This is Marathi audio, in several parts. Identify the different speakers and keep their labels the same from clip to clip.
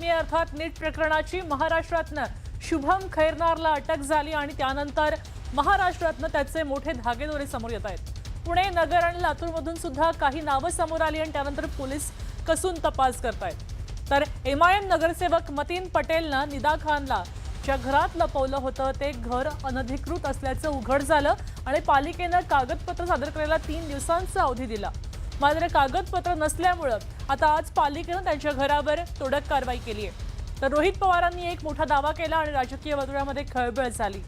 Speaker 1: बातमी आहे अर्थात नीट प्रकरणाची। महाराष्ट्रातनं शुभम खैरनारला अटक झाली आणि त्यानंतर महाराष्ट्रातनं त्याचे मोठे धागेदोरे समोर येत आहेत। पुणे, नगर आणि लातूरमधून सुद्धा काही नावं समोर आली आणि त्यानंतर पोलीस कसून तपास करतायत। तर MIM नगरसेवक मतीन पटेलनं निदा खानला ज्या घरात लपवलं होतं ते घर अनधिकृत असल्याचं उघड झालं आणि पालिकेनं कागदपत्र सादर करायला 3 दिवसांचा अवधी दिला। मात्र कागदपत्र नसल्यामुळे आता आज पालिकेनं त्यांच्या घरावर तोडक कारवाई केली आहे। तर रोहित पवारांनी एक मोठा दावा केला आणि राजकीय वर्तुळामध्ये खळबळ झाली।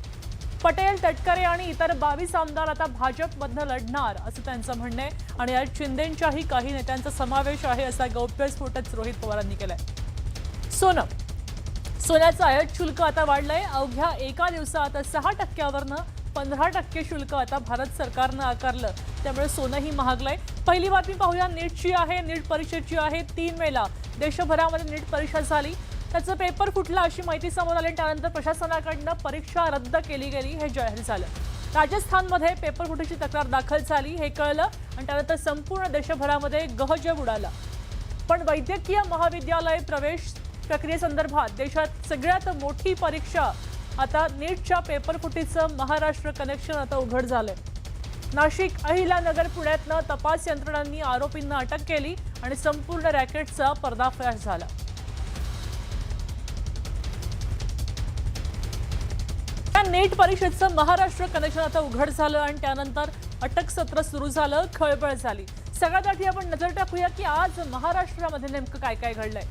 Speaker 1: पटेल, तटकरे आणि इतर 22 आमदार आता भाजपमधनं लढणार असं त्यांचं म्हणणं आहे आणि यात शिंदेंच्याही काही नेत्यांचा समावेश आहे असा गौप्यस्फोटच रोहित पवारांनी केलाय। सोन्याचं आयात शुल्क आता वाढलंय। अवघ्या एका दिवसात 6%वरनं 15% शुल्क आता भारत सरकारनं आकारलं, त्यामुळे सोनंही महागलंय। पहिली बातमी पाहूया नीटची आहे। नीट परीक्षेची आहे। 3 मेला देशभरामध्ये नीट परीक्षा झाली, त्याचं पेपर फुटला अशी माहिती समोर आली। त्यानंतर प्रशासनाकडनं परीक्षा रद्द केली गेली हे जाहीर झालं। राजस्थानमध्ये पेपर फुटीची तक्रार दाखल झाली हे कळलं आणि त्यानंतर संपूर्ण देशभरामध्ये गहजब उडाला। पण वैद्यकीय महाविद्यालय प्रवेश प्रक्रियेसंदर्भात देशात सगळ्यात मोठी परीक्षा आता नीटच्या पेपर फुटीचं महाराष्ट्र कनेक्शन आता उघड झालंय। नाशिक, अहिल्यानगर, पुण्यातनं तपास यंत्रणांनी आरोपींना अटक केली आणि संपूर्ण रॅकेटचा पर्दाफाश झाला। नीट परीक्षेचं महाराष्ट्र कनेक्शन आता उघड झालं आणि त्यानंतर अटक सत्र सुरू झालं, खळबळ झाली। सगळ्यात आधी आपण नजर टाकूया की आज महाराष्ट्रामध्ये नेमकं काय काय घडलंय।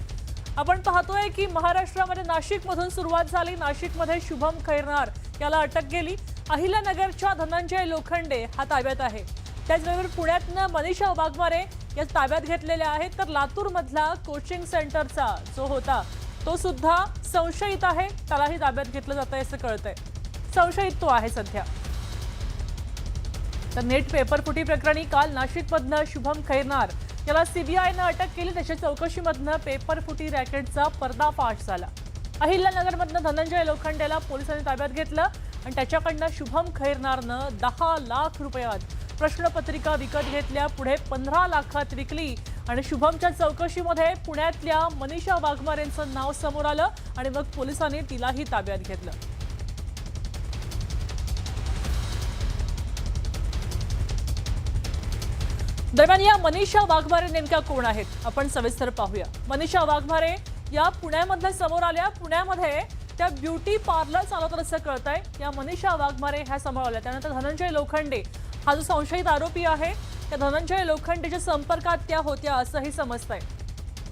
Speaker 1: आपण पाहतोय की महाराष्ट्रामध्ये नाशिकमधून सुरुवात झाली। नाशिकमध्ये शुभम खैरनार याला अटक केली। अहिल्यानगरच्या धनंजय लोखंडे हा ताब्यात आहे। त्याचबरोबर पुण्यातनं मनीषा वाघमारे या ताब्यात घेतलेल्या आहेत। तर लातूरमधला कोचिंग सेंटरचा जो होता तो सुद्धा संशयित आहे, त्यालाही ताब्यात घेतलं जातंय असं कळतंय। संशयित तो आहे सध्या। तर नीट पेपर फुटी प्रकरणी काल नाशिकमधनं शुभम खैरनार याला CBIनं अटक केली। त्याच्या चौकशीमधनं पेपर फुटी रॅकेटचा पर्दाफाश झाला। अहिल्यानगरमधनं धनंजय लोखंडेला पोलिसांनी ताब्यात घेतलं आणि त्याच्याकडनं शुभम खैरनारनं 10 लाख रुपयात प्रश्नपत्रिका विकत घेतल्या, पुढे 15 लाखात विकली आणि शुभमच्या चौकशीमध्ये पुण्यातल्या मनीषा वाघमारेंचं नाव समोर आलं आणि मग पोलिसांनी तिलाही ताब्यात घेतलं। दरम्यान या मनीषा वाघमारे नेमक्या कोण आहेत आपण सविस्तर पाहूया। मनीषा वाघमारे या पुण्यामधल्या समोर आल्या। पुण्यामध्ये त्या ब्युटी पार्लर चालवतात असं कळतंय। या मनीषा वाघमारे ह्या समोर आल्या। त्यानंतर धनंजय लोखंडे हा जो संशयित आरोपी आहे त्या धनंजय लोखंडेच्या संपर्कात त्या होत्या असंही समजतंय।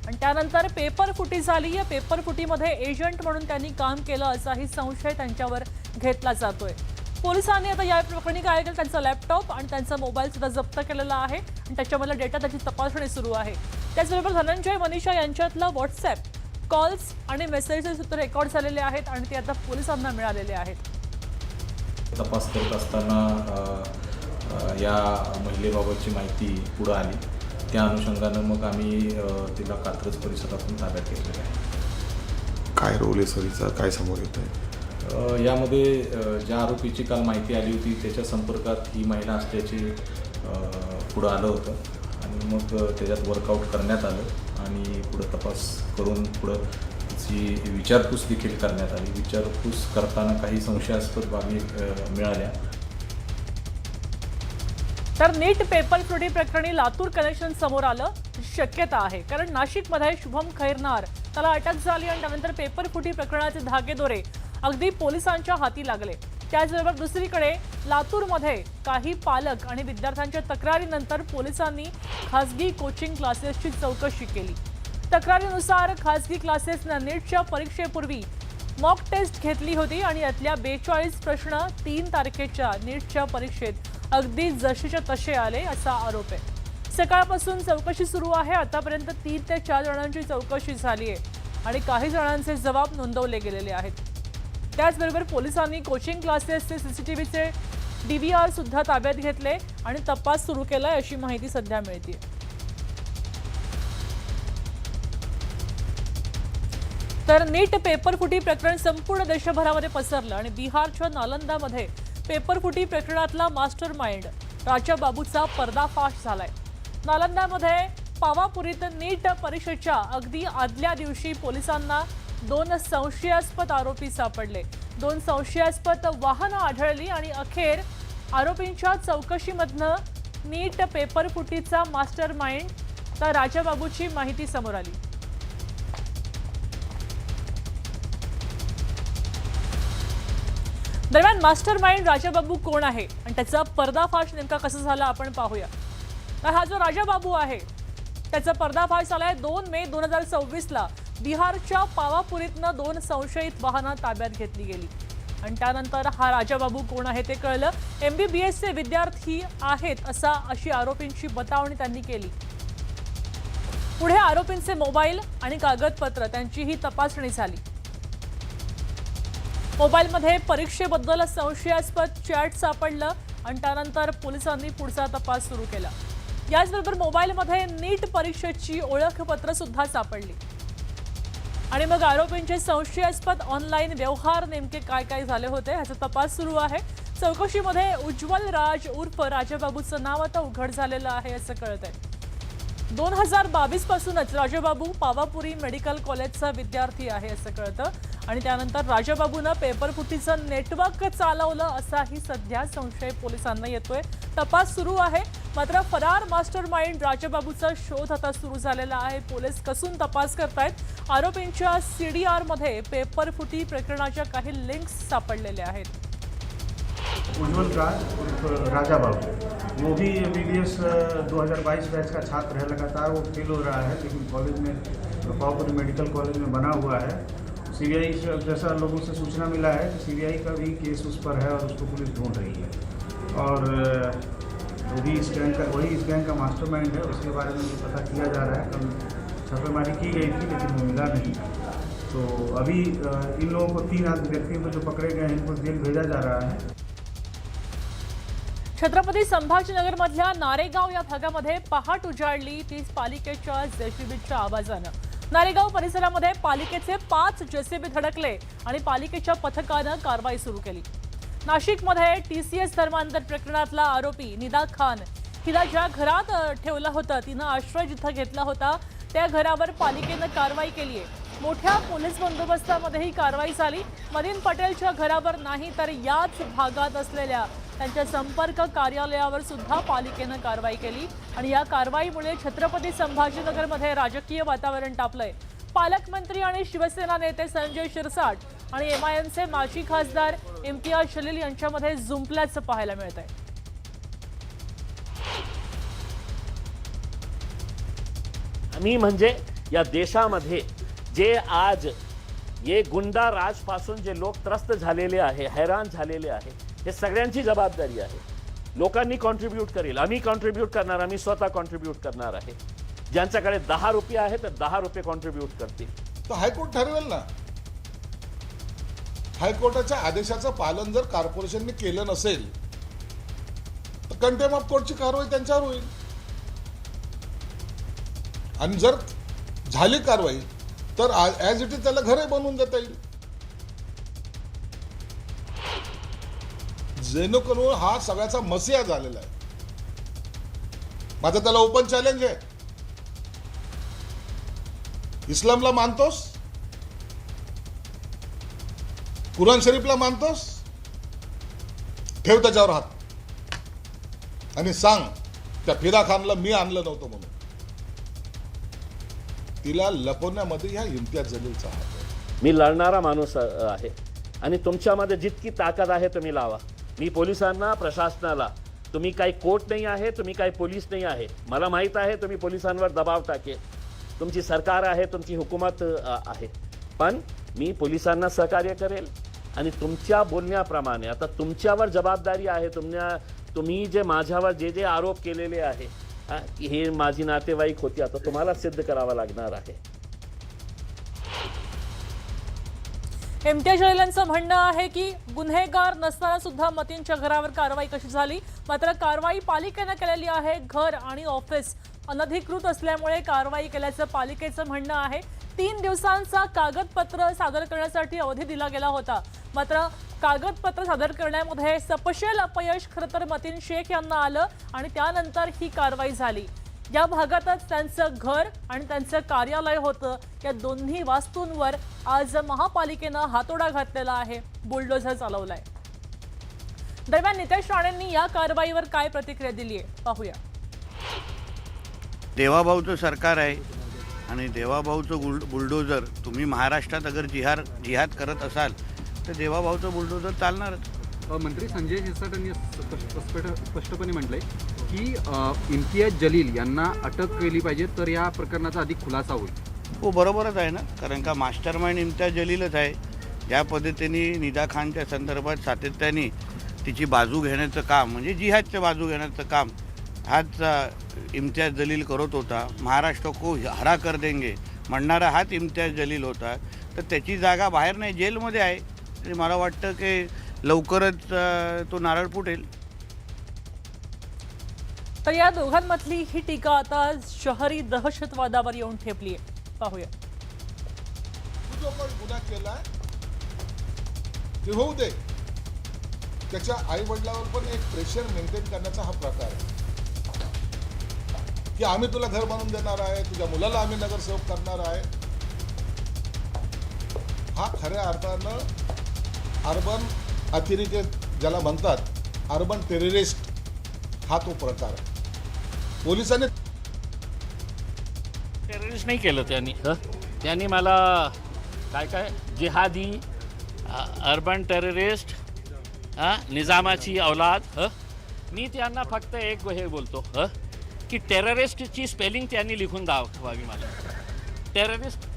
Speaker 1: आणि त्यानंतर पेपर फुटी झाली। या पेपर फुटीमध्ये एजंट म्हणून त्यांनी काम केलं असाही संशय त्यांच्यावर घेतला जातोय। पोलिसांनी आता या प्रकरणी काय केलं, त्यांचा लॅपटॉप आणि त्यांचा मोबाईल सुद्धा जप्त केलेला आहे आणि त्याच्यामधला डेटा त्याची तपासणी सुरू आहे। त्याचबरोबर धनंजय, मनीषा यांच्यातला व्हॉट्सअप कॉल्स आणि मेसेजेस सुद्धा रेकॉर्ड झालेले आहेत आणि ते आता पोलिसांना मिळालेले आहेत।
Speaker 2: तपास करत असताना या महिलेबाबतची माहिती पुढे आली, त्या अनुषंगानं मग आम्ही तिला कात्रज परिसरातून ताब्यात घेतलेलं आहे।
Speaker 3: काय रोल आहे सरीचा, काय समोर येत आहे?
Speaker 2: यामध्ये ज्या आरोपीची काल माहिती आली होती त्याच्या संपर्कात ही महिला असल्याचे पुढं आलं होतं आणि मग त्याच्यात वर्कआउट करण्यात आलं आणि पुढं तपास करून पुढं तिची विचारपूस देखील करण्यात आली। विचारपूस करताना काही संशयास्पद बाबी मिळाल्या।
Speaker 1: तर नीट पेपर फुटी प्रकरणी लातूर कनेक्शन समोर आलं शक्यता आहे, कारण नाशिकमध्ये शुभम खैरनार त्याला अटक झाली आणि त्यानंतर पेपर फुटी प्रकरणाचे धागेदोरे अगदी पोलिसांच्या हाती लागले। त्याचबरोबर दुसरीकडे लातूरमध्ये काही पालक आणि विद्यार्थ्यांच्या तक्रारीनंतर पोलिसांनी खासगी कोचिंग क्लासेसची चौकशी केली। तक्रारीनुसार खासगी क्लासेसनं नीटच्या परीक्षेपूर्वी मॉक टेस्ट घेतली होती आणि यातल्या 42 प्रश्न 3 तारखेच्या नीटच्या परीक्षेत अगदी जसेच्या तसे आले असा आरोप आहे। सकाळपासून चौकशी सुरू आहे। आतापर्यंत 3 ते 4 जणांची चौकशी झाली आहे आणि काही जणांचे जबाब नोंदवले गेलेले आहेत। त्याचबरोबर पोलिसांनी कोचिंग क्लासेसचे CCTVचे DVR सुद्धा ताब्यात घेतले आणि तपास सुरू केलाय अशी माहिती सध्या मिळते। तर नीट पेपर फुटी प्रकरण संपूर्ण देशभरामध्ये पसरलं आणि बिहारच्या नालंदामध्ये पेपर फुटी प्रकरणातला मास्टर माइंड राजा बाबूचा पर्दाफाश झालाय। नालंदामध्ये पावापुरीत नीट परीक्षेच्या अगदी आदल्या दिवशी पोलिसांना 2 संशयास्पद आरोपी सापडले. 2 संशयास्पद वाहनं आढळली आणि अखेर आरोपींच्या चौकशीमधनं नीट पेपर फुटीचा मास्टर माइंड तर राजाबाबूची माहिती समोर आली. दरम्यान मास्टर माइंड राजाबाबू कोण आहे आणि त्याचा पर्दाफाश नेमका कसा झाला आपण पाहूया. तर हा जो राजाबाबू आहे त्याचा पर्दाफाश झालाय 2 मे 2026ला बिहारच्या पावापुरीतनं 2 संशयित वाहनं ताब्यात घेतली गेली आणि त्यानंतर हा राजाबाबू कोण आहे ते कळलं. MBBSचे विद्यार्थी आहेत अशी आरोपींची बतावणी त्यांनी केली. पुढे आरोपींचे मोबाईल आणि कागदपत्र त्यांचीही तपासणी झाली. मोबाईलमध्ये परीक्षेबद्दल संशयास्पद चॅट सापडलं आणि त्यानंतर पोलिसांनी पुढचा तपास सुरू केला. याचबरोबर मोबाईलमध्ये नीट परीक्षेची ओळखपत्र सुद्धा सापडली आणि मग आरोपींचे संशयास्पद ऑनलाईन व्यवहार नेमके काय काय झाले होते ह्याचा तपास सुरू आहे. चौकशीमध्ये उज्ज्वल राज उर्फ राजाबाबूचं नाव आता उघड झालेलं आहे असं कळतंय. 2022 पासूनच राजाबाबू पावापुरी मेडिकल कॉलेजचा विद्यार्थी आहे असं कळतं आणि त्यानंतर राजाबाबूनं पेपरफुटीचं नेटवर्क चालवलं असाही सध्या संशय पोलिसांना येतोय. तपास सुरू आहे. मात्र फरार मास्टर माइंड राजाबाबूचा शोध आता सुरू झालेला आहे. पोलीस कसून तपास करतायत. आरोपींच्या CDR मध्ये पेपरफुटी प्रकरणाच्या काही लिंक्स सापडलेले आहेत.
Speaker 4: उज्ज्वल राज उर्फ राजा बाबू, वो भी MBBS 2022 बैच का छात्र है. लगातार वो फेल हो रहा है लेकिन कॉलेज में पावापुरी मेडिकल कॉलेज में बना हुआ है. CBI जैसा लोगों से सूचना मिला है कि CBI का भी केस उस पर है और उसको पुलिस ढूंढ रही है और वही इस गैंग का मास्टरमाइंड है. उसके बारे में पता किया जा रहा है. कल छापेमारी की गई थी लेकिन वो मिला नहीं. तो अभी इन लोगों को 3 व्यक्तियों को जो पकड़े गए हैं इनको जेल भेजा जा रहा है.
Speaker 1: छत्रपती संभाजीनगरमधल्या नारेगाव या भागामध्ये पहाट उजाडली ती पालिकेच्या जेसीबीच्या आवाजानं. नारेगाव परिसरामध्ये पालिकेचे 5 जेसीबी धडकले आणि पालिकेच्या पथकानं कारवाई सुरू केली. नाशिकमध्ये TCS धर्मांतर प्रकरणातला आरोपी निदा खान हिला ज्या घरात ठेवलं होतं तिनं आश्रय जिथं घेतला होता त्या घरावर पालिकेनं कारवाई केली आहे. मोठ्या पोलीस बंदोबस्तामध्ये ही कारवाई झाली. मदीन पटेलच्या घरावर नाही तर याच भागात असलेल्या त्यांच्या संपर्क कार्यालयावर सुद्धा पालिकेनं कारवाई केली आणि या कारवाईमुळे छत्रपती संभाजीनगरमध्ये राजकीय वातावरण तापलंय. पालकमंत्री आणि शिवसेना नेते संजय शिरसाट आणि MIMचे माजी खासदार इम्तियाज जलील यांच्यामध्ये जुंपल्याचं पाहायला मिळतंय.
Speaker 5: आम्ही म्हणजे या देशामध्ये जे आज ये गुंडा राज पासून जे लोक त्रस्त झालेले आहे, हैराण झालेले आहे, हे सगळ्यांची जबाबदारी आहे. लोकांनी कॉन्ट्रीब्यूट करेल, आम्ही कॉन्ट्रीब्यूट करणार, आम्ही स्वतः कॉन्ट्रीब्यूट करणार आहे. ज्यांच्याकडे 10 रुपये आहे तर 10 रुपये कॉन्ट्रीब्यूट करतील.
Speaker 6: तर हायकोर्ट ठरवेल ना. हायकोर्टाच्या आदेशाचं पालन जर कॉर्पोरेशनने केलं नसेल तर कंटेम ऑफ कोर्टची कारवाई त्यांच्यावर होईल आणि जर झाली कारवाई तर ॲज इट इज त्याला घरे बनवून देता येईल. जेणेकरून हा सगळ्याचा मसिया झालेला आहे. माझं त्याला ओपन चॅलेंज आहे. इस्लामला मानतोस, कुराण शरीफला मानतोस, ठेव त्याच्यावर हात आणि सांग त्या फिदा खानला मी आणलं नव्हतं म्हणून. तिला लपवण्यामध्ये ह्या इम्तियाज जलीलचा हात आहे.
Speaker 5: मी लढणारा माणूस आहे आणि तुमच्यामध्ये जितकी ताकद आहे तुम्ही लावा. मी पोलिसांना, प्रशासनाला, तुम्ही काही कोर्ट नाही आहे, तुम्ही काही पोलीस नाही आहे. मला माहीत आहे तुम्ही पोलिसांवर दबाव टाकेल, तुमची सरकार आहे, तुमची हुकूमत आहे, पण मी पोलिसांना सहकार्य करेल आणि तुमच्या बोलण्याप्रमाणे आता तुमच्यावर जबाबदारी आहे. तुम्ही जे माझ्यावर जे आरोप केलेले आहे हे माझी नातेवाईक होती, आता तुम्हाला सिद्ध करावं लागणार आहे.
Speaker 1: इम्तियाज जलीलांचं म्हणणं आहे की गुन्हेगार नसताना सुद्धा मतीनच्या घरावर कारवाई कशी झाली. मात्र कारवाई पालिकेनं केलेली आहे. घर आणि ऑफिस अनधिकृत असल्यामुळे कारवाई केल्याचं पालिकेचं म्हणणं आहे. 3 दिवसांचा कागदपत्र सादर करण्यासाठी अवधी दिला गेला होता. मात्र कागदपत्र सादर करण्यामध्ये सपशेल अपयश खरं तर मतीन शेख यांना आलं आणि त्यानंतर ही कारवाई झाली. या भागातच त्यांचं घर आणि त्यांचं कार्यालय होतं. या दोन्ही वास्तूंवर आज महापालिकेनं हातोडा घातलेला आहे, बुलडोझर चालवलाय. दरम्यान नितेश राणेंनी या कारवाईवर काय प्रतिक्रिया दिली आहे पाहूया.
Speaker 7: देवाभाऊचं सरकार आहे आणि देवाभाऊचं बुलडोझर, तुम्ही महाराष्ट्रात अगर जिहाद करत असाल तर देवाभाऊचं बुलडोझर चालणारच.
Speaker 8: मंत्री संजय शिरसाट यांनी स्पष्टपणे म्हटलंय की इम्तियाज जलील यांना अटक केली पाहिजे तर या प्रकरणाचा अधिक खुलासा होईल.
Speaker 7: हो, बरोबरच आहे ना, कारण का मास्टर माइंड इम्तियाज जलीलच आहे. ज्या पद्धतीने निदा खानच्या संदर्भात सातत्याने तिची बाजू घेण्याचं काम, म्हणजे जिहादचं बाजू घेण्याचं काम हाच इम्तियाज जलील करत होता. महाराष्ट्र को हरा कर देंगे म्हणणारा हाच इम्तियाज जलील होता. तर त्याची जागा बाहेर नाही, जेलमध्ये आहे. आणि मला वाटतं की लवकरच तो नारळ फुटेल.
Speaker 1: तर या दोघांमधली ही टीका आता शहरी दहशतवादावर येऊन ठेपली आहे. पाहूया.
Speaker 6: जो पण गुन्हा केलाय ते होऊ दे. त्याच्या आई वडिलांवर पण एक प्रेशर मेंटेन करण्याचा हा प्रकार आहे की आम्ही तुला घर बांधून देणार आहे, तुझ्या मुलाला आम्ही नगरसेवक करणार आहे. हा खऱ्या अर्थानं अर्बन अतिरेक ज्याला म्हणतात, अर्बन टेररिस्ट हा तो प्रकार आहे. पोलिसांनी
Speaker 5: टेररिस्ट नाही केलं त्यांनी मला काय जिहादी, अर्बन टेररिस्ट, निजामाची औलाद. मी त्यांना फक्त एक हे बोलतो की टेररिस्टची स्पेलिंग त्यांनी लिखून दाखवावी. मला टेररिस्ट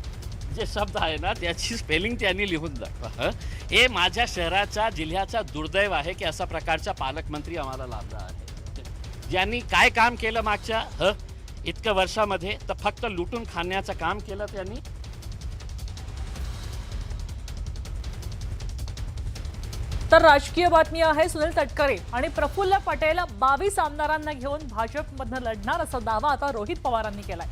Speaker 5: जे शब्द आहे ना त्याची स्पेलिंग त्यांनी लिहून दाखवा. हे माझ्या शहराचा, जिल्ह्याचा दुर्दैव आहे की अशा प्रकारचा पालकमंत्री आम्हाला लाभला आहे. ज्यांनी काय काम केलं मागच्या इतक्या वर्षामध्ये, तर फक्त लुटून खाण्याचं काम केलं त्यांनी.
Speaker 1: तर राजकीय बातमी आहे. सुनील तटकरे आणि प्रफुल्ल पटेल 22 आमदारांना घेऊन भाजपमधनं लढणार असा दावा आता रोहित पवारांनी केलाय.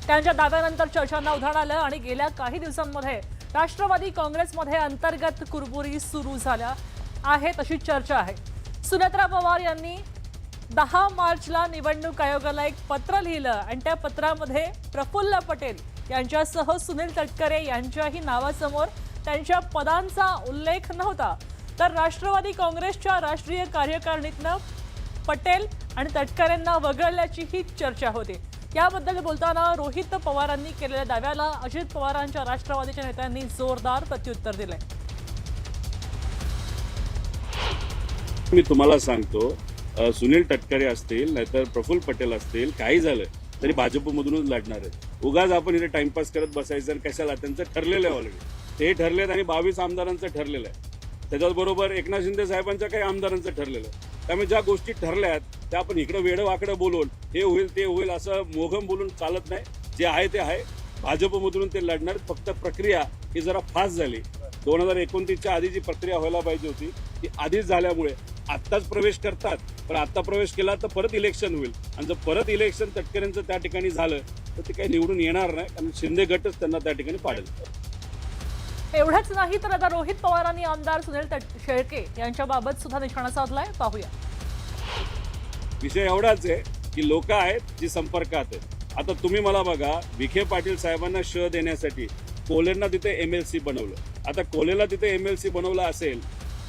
Speaker 1: त्यांच्या दाव्यानंतर चर्चांना उधाण आलं आणि गेल्या काही दिवसांमध्ये राष्ट्रवादी काँग्रेसमध्ये अंतर्गत कुरबुरी सुरू झाल्या आहेत अशी चर्चा आहे. सुनेत्रा पवार यांनी 10 मार्चला निवडणूक आयोगाला एक पत्र लिहिलं आणि त्या पत्रामध्ये प्रफुल्ल पटेल यांच्यासह सुनील तटकरे यांच्याही नावासमोर त्यांच्या पदांचा उल्लेख नव्हता. तर राष्ट्रवादी काँग्रेसच्या राष्ट्रीय कार्यकारिणीतनं पटेल आणि तटकरेंना वगळल्याची ही चर्चा होती. याबद्दल बोलताना रोहित पवारांनी केलेल्या दाव्याला अजित पवारांच्या राष्ट्रवादीच्या नेत्यांनी जोरदार प्रत्युत्तर दिलंय.
Speaker 9: मी तुम्हाला सांगतो, सुनील तटकरे असतील नाहीतर प्रफुल्ल पटेल असतील, काही झालं तरी भाजपमधूनच लढणार आहेत. उगाच आपण इथे टाइमपास करत बसायचं आणि कशाला, त्यांचं ठरलेलं आहे ऑलरेडी. ते ठरलेत आणि 22 आमदारांचं ठरलेलं आहे. त्याच्याचबरोबर एकनाथ शिंदे साहेबांच्या काही आमदारांचं ठरलेलं आहे. त्यामुळे ज्या गोष्टी ठरल्या त्या आपण इकडं वेडं वाकडं बोलून हे होईल ते होईल असं मोघम बोलून चालत नाही. जे आहे ते आहे. भाजपमधून ते लढणार. फक्त प्रक्रिया ही जरा फास्ट झाली. 2029च्या आधी जी प्रक्रिया व्हायला पाहिजे होती ती आधीच झाल्यामुळे आत्ताच प्रवेश करतात. पण आत्ता प्रवेश केला तर परत इलेक्शन होईल आणि जर परत इलेक्शन तटकरेंचं त्या ठिकाणी झालं तर ते काही निवडून येणार नाही, कारण शिंदे गटच त्यांना त्या ठिकाणी पाडेल.
Speaker 1: एवढंच नाही तर आता रोहित पवारांनी आमदार सुनील शेळके यांच्याबाबत सुद्धा निशाणा साधलाय. पाहूया.
Speaker 9: विषय एवढाच आहे की लोक आहेत जी संपर्कात आहेत. आता तुम्ही मला बघा, विखे पाटील साहेबांना श देण्यासाठी कोल्हेंना तिथे MLC बनवलं. आता कोल्हेला तिथे MLC बनवलं असेल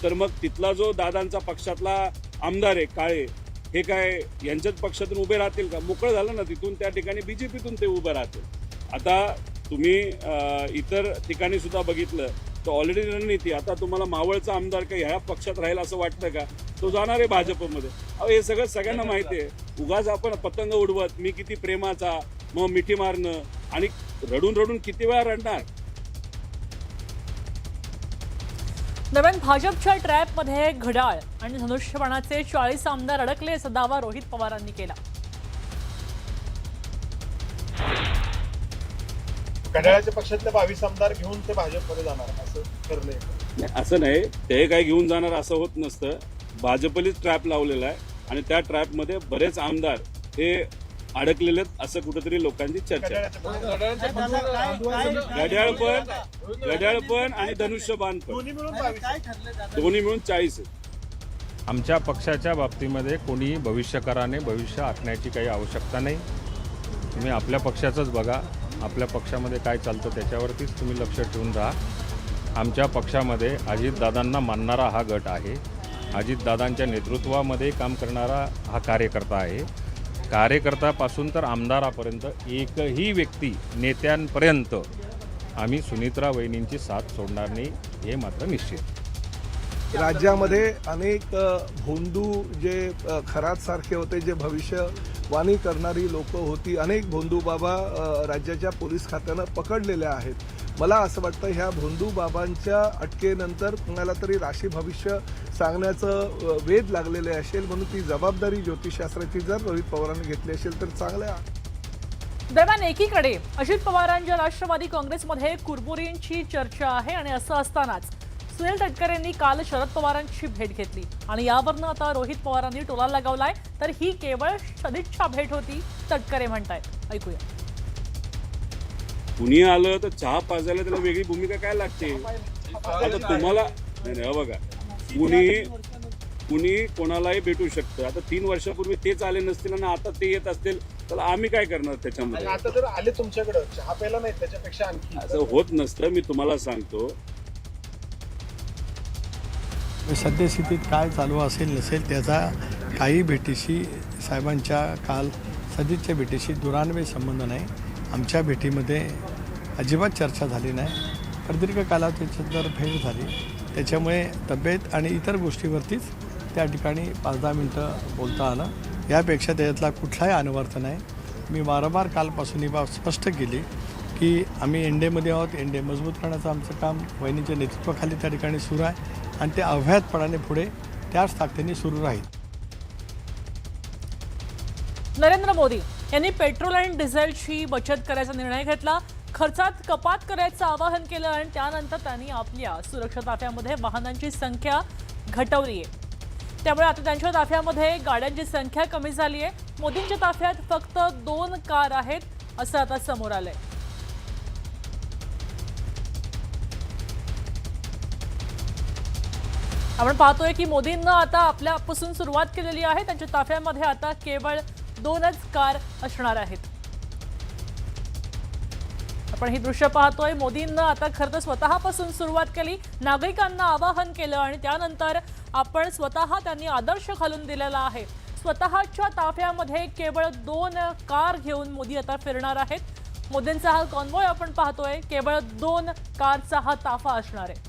Speaker 9: तर मग तिथला जो दादांचा पक्षातला आमदार आहे काळे, हे काय यांच्याच पक्षातून उभे राहतील का? मोकळं झालं ना तिथून, त्या ठिकाणी BJPतून ते उभे राहतील. आता तुम्ही इतर ठिकाणी सुद्धा बघितलं तर ऑलरेडी रणनीती, आता तुम्हाला मावळचा आमदार काही ह्या पक्षात राहील असं वाटतं का? तो जाणार आहे भाजपमध्ये. हे सगळं सगळ्यांना माहिती आहे. उगाच आपण पतंग उडवत मी किती प्रेमाचा, मग मिठी मारणं आणि रडून रडून किती वेळा रडणार.
Speaker 1: दरम्यान भाजपच्या ट्रॅपमध्ये घड्याळ आणि धनुष्यबाणाचे 40 आमदार अडकले असा दावा रोहित पवारांनी केला.
Speaker 10: घड्याळाच्या पक्षातले 22 आमदार घेऊन ते भाजपमध्ये जाणार असं ठरलंय.
Speaker 9: असं नाही, ते काय घेऊन जाणार असं होत नसतं. भाजपलीच ट्रॅप लावलेला आहे आणि त्या ट्रॅपमध्ये बरेच आमदार हे अडकलेले असं कुठेतरी लोकांची चर्चा आहे. घड्याळ पण आणि धनुष्यबाण पण दोन्ही मिळून 40 आहेत.
Speaker 11: आमच्या पक्षाच्या बाबतीमध्ये कोणी भविष्यकाराने भविष्य आखण्याची काही आवश्यकता नाही. तुम्ही आपल्या पक्षाचंच बघा, आपल्या पक्षामध्ये काय चालतं त्याच्यावरतीच तुम्ही लक्ष ठेवून राहा. आमच्या पक्षामध्ये अजितदादांना मानणारा हा गट आहे. अजितदादांच्या नेतृत्वामध्ये काम करणारा हा कार्यकर्ता आहे. कार्यकर्त्यापासून तर आमदारापर्यंत एकही व्यक्ती, नेत्यांपर्यंत आम्ही सुनित्रा वहिनींची साथ सोडणार नाही, हे मात्र निश्चित.
Speaker 12: राज्यामध्ये अनेक भोंदू जे खरातसारखे होते, जे भविष्यवाणी करणारी लोक होती, अनेक भोंदू बाबा राज्याच्या पोलीस खात्यानं पकडलेले आहेत. मला असं वाटतं ह्या भोंदू बाबांच्या अटकेनंतर कुणाला तरी राशी भविष्य सांगण्याचं वेध लागलेले असेल, म्हणून ती जबाबदारी ज्योतिषशास्त्राची जर रोहित पवारांनी घेतली असेल तर चांगलं आहे.
Speaker 1: दरम्यान एकीकडे अजित पवारांच्या राष्ट्रवादी काँग्रेसमध्ये कुरबुरींची चर्चा आहे आणि असं असतानाच सुनील तटकरेंनी काल शरद पवारांची भेट घेतली आणि यावरनं आता रोहित पवारांनी टोला लगावलाय. तर ही केवळ सदिच्छा भेट होती, तटकरे म्हणतायत. ऐकूया.
Speaker 9: कुणी आलं तर चहा पाजायला त्याला वेगळी भूमिका काय लागते? आता तुम्हाला नाही बघा, कुणी कोणालाही भेटू शकतं. आता 3 वर्षापूर्वी तेच आले नसतील आणि आता ते येत असतील तर आम्ही काय करणार त्याच्यामध्ये?
Speaker 10: आता जर आले तुमच्याकडे चहा प्यायला नाही, त्याच्यापेक्षा आणखी
Speaker 9: असं होत नसतं. मी तुम्हाला सांगतो,
Speaker 13: सद्यस्थितीत काय चालू असेल नसेल त्याचा काही भेटीशी, साहेबांच्या काल सदिच्छा भेटीशी दुरान्वय संबंध नाही. आमच्या भेटीमध्ये अजिबात चर्चा झाली नाही. प्रदीर्घ कालावधीची जर भेट झाली त्याच्यामुळे तब्येत आणि इतर गोष्टीवरतीच त्या ठिकाणी 5-10 मिनटं बोलता आलं. यापेक्षा त्याच्यातला कुठलाही अनवर्थ नाही. मी वारंवार कालपासून ही बाब स्पष्ट केली की आम्ही एनडीएमध्ये आहोत. एनडीए मजबूत करण्याचं आमचं काम वहिनीच्या नेतृत्वाखाली त्या ठिकाणी सुरू आहे आणि ते अव्याहतपणाने पुढे त्याच ताकदीने सुरू राहील.
Speaker 1: नरेंद्र मोदी यांनी पेट्रोल आणि डिझेलची बचत करायचा निर्णय घेतला. खर्चात कपात करायचं आवाहन केलं आणि त्यानंतर त्यांनी आपल्या सुरक्षा ताफ्यामध्ये वाहनांची संख्या घटवली आहे. त्यामुळे आता त्यांच्या ताफ्यामध्ये गाड्यांची संख्या कमी झाली आहे. मोदींच्या ताफ्यात फक्त 2 कार आहेत असं आता समोर आलंय. आपण पाहतोय की मोदींना आता आपल्यापासून सुरुवात केलेली आहे. त्यांच्या ताफ्यामध्ये आता केवळ 2च कार असणार आहेत. आपण ही दृश्य पाहतोय. मोदींना आता खरं तर स्वतःपासून सुरुवात केली, नागरिकांना आवाहन केलं आणि त्यानंतर आपण स्वतः त्यांनी आदर्श घालून दिलेला आहे. स्वतःच्या ताफ्यामध्ये केवळ 2 कार घेऊन मोदी आता फिरणार आहेत. मोदींचा हा कॉन्वॉय आपण पाहतोय, केवळ 2 कारचा हा ताफा असणार आहे.